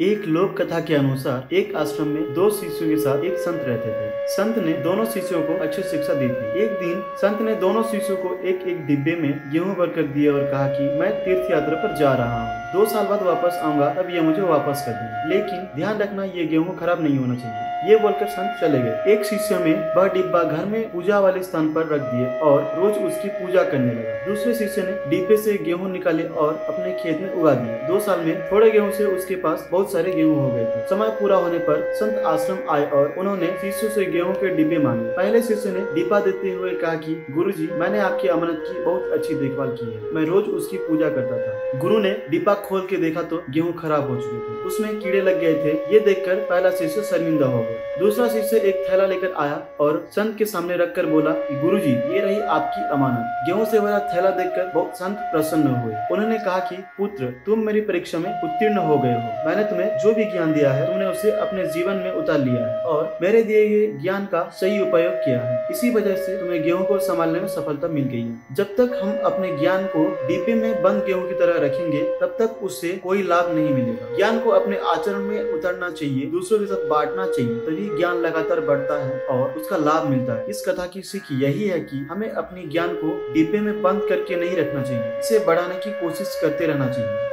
एक लोक कथा के अनुसार एक आश्रम में दो शिष्यों के साथ एक संत रहते थे। संत ने दोनों शिष्यों को अच्छी शिक्षा दी थी। एक दिन संत ने दोनों शिष्यों को एक एक डिब्बे में गेहूं भर कर दिया और कहा कि मैं तीर्थ यात्रा पर जा रहा हूँ, 2 साल बाद वापस आऊंगा, तब ये मुझे वापस कर देना, लेकिन ध्यान रखना ये गेहूं खराब नहीं होना चाहिए। ये बोलकर संत चले गए। एक शिष्य में वह डिब्बा घर में पूजा वाले स्थान पर रख दिए और रोज उसकी पूजा करने लगा। दूसरे शिष्य ने डिब्बे से गेहूं निकाले और अपने खेत में उगा दिए। 2 साल में थोड़े गेहूं से उसके पास बहुत सारे गेहूं हो गए थे। समय पूरा होने पर संत आश्रम आए और उन्होंने शिष्यों से गेहूं के डिब्बे मांगे। पहले शिष्य ने डिब्बा देते हुए कहा कि गुरुजी, मैंने आपकी अमानत की बहुत अच्छी देखभाल की है, मैं रोज उसकी पूजा करता था। गुरु ने डिब्बा खोल के देखा तो गेहूं खराब हो चुके थे, उसमें कीड़े लग गए थे। ये देखकर पहला शिष्य शर्मिंदा हो गया। दूसरा शिष्य एक थैला लेकर आया और संत के सामने रखकर बोला, गुरुजी, ये रही आपकी अमानत। गेहूं से भरा थैला देखकर बहुत संत प्रसन्न हुए। उन्होंने कहा कि पुत्र, तुम मेरी परीक्षा में उत्तीर्ण हो गए हो। मैंने तुम्हें जो भी ज्ञान दिया है, तुमने उसे अपने जीवन में उतार लिया है और मेरे दिए हुए ज्ञान का सही उपयोग किया है। इसी वजह से तुम्हें गेहूं को संभालने में सफलता मिल गई है। जब तक हम अपने ज्ञान को डिब्बे में बंद गेहूं की तरह रखेंगे, तब तक उससे कोई लाभ नहीं मिलेगा। ज्ञान को अपने आचरण में उतारना चाहिए, दूसरों के साथ बांटना चाहिए, तभी ज्ञान लगातार बढ़ता है और उसका लाभ मिलता है। इस कथा की सीख यही है कि हमें अपने ज्ञान को डिब्बे में बंद करके नहीं रखना चाहिए, इसे बढ़ाने की कोशिश करते रहना चाहिए।